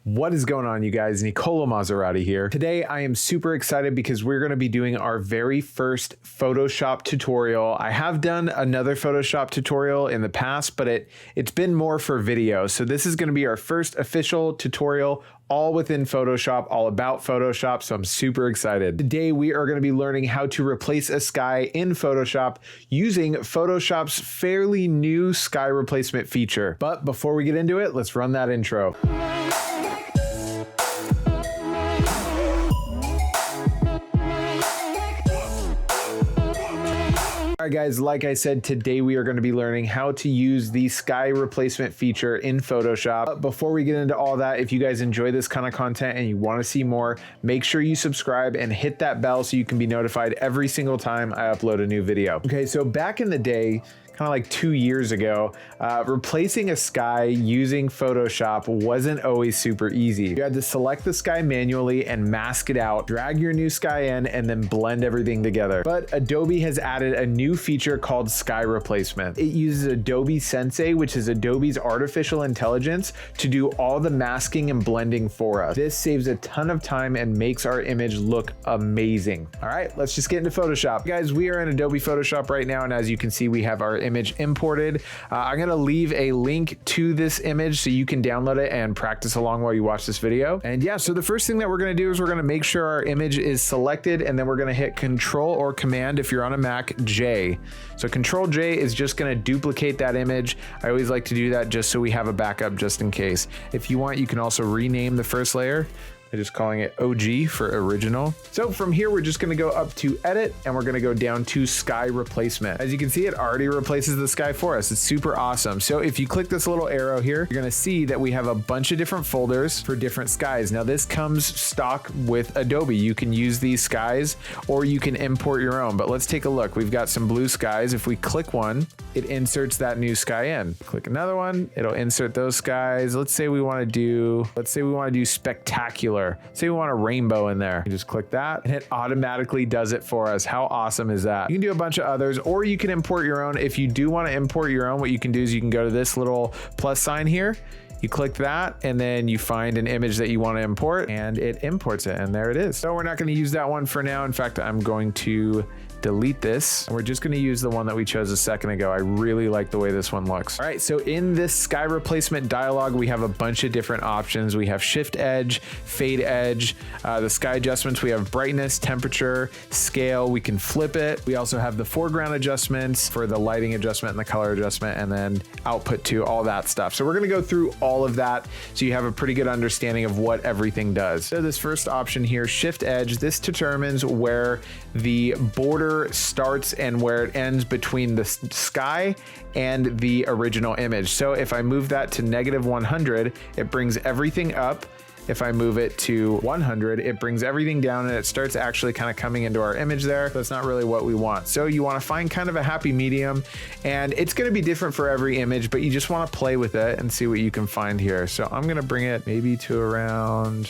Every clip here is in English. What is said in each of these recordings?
What is going on, you guys? Nicola Maserati here. Today I am super excited because we're going to be doing our very first Photoshop tutorial. I have done another Photoshop tutorial in the past, but it's been more for video. So this is going to be our first official tutorial, all within Photoshop, all about Photoshop. So I'm super excited. Today we are going to be learning how to replace a sky in Photoshop using Photoshop's fairly new sky replacement feature. But before we get into it, let's run that intro. All right, guys, like I said, today we are going to be learning how to use the sky replacement feature in Photoshop. But before we get into all that, if you guys enjoy this kind of content and you want to see more, make sure you subscribe and hit that bell so you can be notified every single time I upload a new video. Okay, so back in the day, kind of like 2 years ago, replacing a sky using Photoshop wasn't always super easy. You had to select the sky manually and mask it out, drag your new sky in, and then blend everything together. But Adobe has added a new feature called sky replacement. It uses Adobe Sensei, which is Adobe's artificial intelligence, to do all the masking and blending for us. This saves a ton of time and makes our image look amazing. All right, let's just get into Photoshop. Guys, we are in Adobe Photoshop right now, and as you can see, we have our image imported. I'm gonna leave a link to this image so you can download it and practice along while you watch this video. And yeah, so the first thing that we're gonna do is we're gonna make sure our image is selected, and then we're gonna hit Control or Command if you're on a Mac, J. So Control J is just gonna duplicate that image. I always like to do that just so we have a backup just in case. If you want, you can also rename the first layer. I'm just calling it OG for original. So from here, we're just gonna go up to edit and we're gonna go down to sky replacement. As you can see, it already replaces the sky for us. It's super awesome. So if you click this little arrow here, you're gonna see that we have a bunch of different folders for different skies. Now this comes stock with Adobe. You can use these skies or you can import your own, but let's take a look. We've got some blue skies. If we click one, it inserts that new sky in. Click another one, it'll insert those skies. Let's say we wanna do spectacular. Say we want a rainbow in there. You just click that and it automatically does it for us. How awesome is that? You can do a bunch of others, or you can import your own. If you do want to import your own, what you can do is you can go to this little plus sign here. You click that and then you find an image that you want to import and it imports it, and there it is. So we're not going to use that one for now. In fact, I'm going to delete this. And we're just going to use the one that we chose a second ago. I really like the way this one looks. All right, so in this sky replacement dialog, we have a bunch of different options. We have shift edge, fade edge, the sky adjustments. We have brightness, temperature, scale. We can flip it. We also have the foreground adjustments for the lighting adjustment and the color adjustment, and then output to all that stuff. So we're going to go through all of that so you have a pretty good understanding of what everything does. So this first option here, shift edge, this determines where the border starts and where it ends between the sky and the original image. So if I move that to -100, it brings everything up. If I move it to 100, it brings everything down and it starts actually kind of coming into our image there. That's not really what we want. So you want to find kind of a happy medium, and it's going to be different for every image, but you just want to play with it and see what you can find here. So I'm going to bring it maybe to around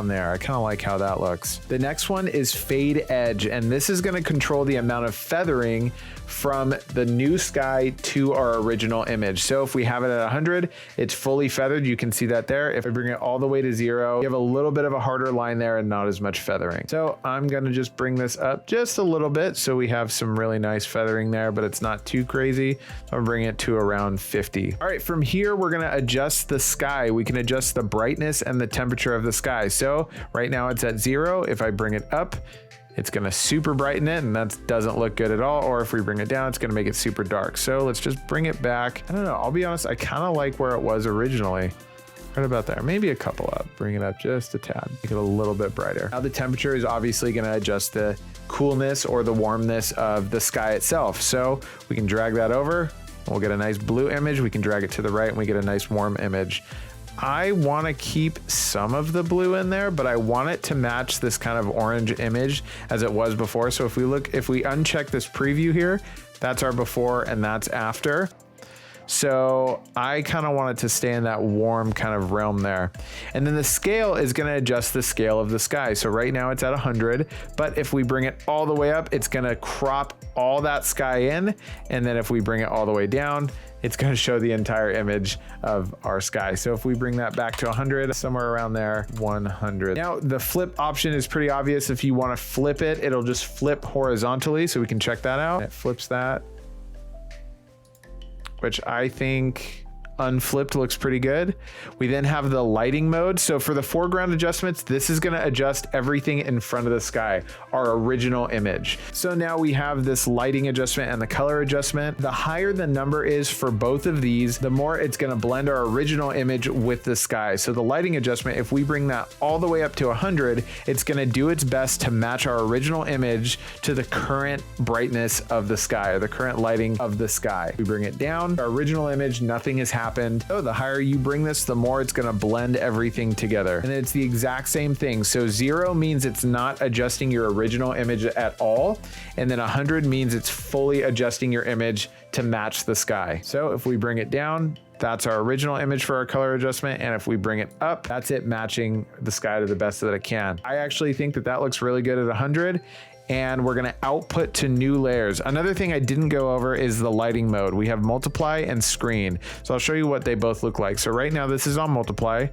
there. I kind of like how that looks. The next one is fade edge, and this is going to control the amount of feathering from the new sky to our original image. So if we have it at 100, it's fully feathered. You can see that there. If I bring it all the way to 0, you have a little bit of a harder line there and not as much feathering. So I'm going to just bring this up just a little bit so we have some really nice feathering there, but it's not too crazy. So I'll bring it to around 50. All right, from here, we're going to adjust the sky. We can adjust the brightness and the temperature of the sky. So right now it's at 0. If I bring it up, it's going to super brighten it, and that doesn't look good at all. Or if we bring it down, it's going to make it super dark. So let's just bring it back. I don't know. I'll be honest. I kind of like where it was originally. Right about there, maybe a couple up. Bring it up just a tad, make it a little bit brighter. Now the temperature is obviously going to adjust the coolness or the warmness of the sky itself. So we can drag that over. We'll get a nice blue image. We can drag it to the right and we get a nice warm image. I want to keep some of the blue in there, but I want it to match this kind of orange image as it was before. So if we uncheck this preview here, that's our before and that's after. So I kind of want it to stay in that warm kind of realm there. And then the scale is going to adjust the scale of the sky. So right now it's at 100, but if we bring it all the way up, it's going to crop all that sky in. And then if we bring it all the way down, it's going to show the entire image of our sky. So if we bring that back to 100, somewhere around there, 100. Now the flip option is pretty obvious. If you want to flip it, it'll just flip horizontally. So we can check that out. It flips that, which I think unflipped looks pretty good. We then have the lighting mode. So for the foreground adjustments, this is going to adjust everything in front of the sky, our original image. So now we have this lighting adjustment and the color adjustment. The higher the number is for both of these, the more it's going to blend our original image with the sky. So the lighting adjustment, if we bring that all the way up to 100, it's going to do its best to match our original image to the current brightness of the sky, or the current lighting of the sky. We bring it down, our original image, nothing has happened. So the higher you bring this, the more it's going to blend everything together. And it's the exact same thing. So 0 means it's not adjusting your original image at all. And then 100 means it's fully adjusting your image to match the sky. So if we bring it down, that's our original image for our color adjustment. And if we bring it up, that's it matching the sky to the best that it can. I actually think that that looks really good at 100. And we're going to output to new layers. Another thing I didn't go over is the lighting mode. We have multiply and screen. So I'll show you what they both look like. So right now this is on multiply,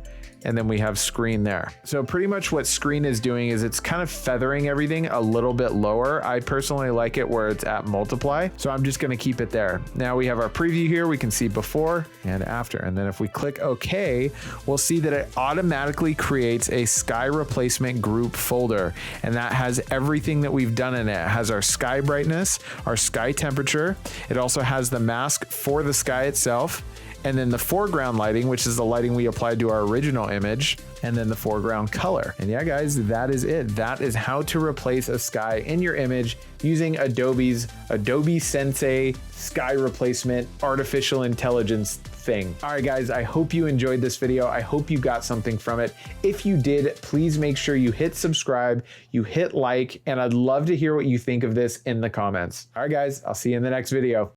and then we have screen there. So pretty much what screen is doing is it's kind of feathering everything a little bit lower. I personally like it where it's at multiply. So I'm just going to keep it there. Now we have our preview here. We can see before and after. And then if we click OK, we'll see that it automatically creates a sky replacement group folder. And that has everything that we've done in it. It has our sky brightness, our sky temperature. It also has the mask for the sky itself, and then the foreground lighting, which is the lighting we applied to our original image, and then the foreground color. And yeah, guys, that is it. That is how to replace a sky in your image using Adobe's Adobe Sensei sky replacement artificial intelligence thing. All right, guys, I hope you enjoyed this video. I hope you got something from it. If you did, please make sure you hit subscribe, you hit like, and I'd love to hear what you think of this in the comments. All right, guys, I'll see you in the next video.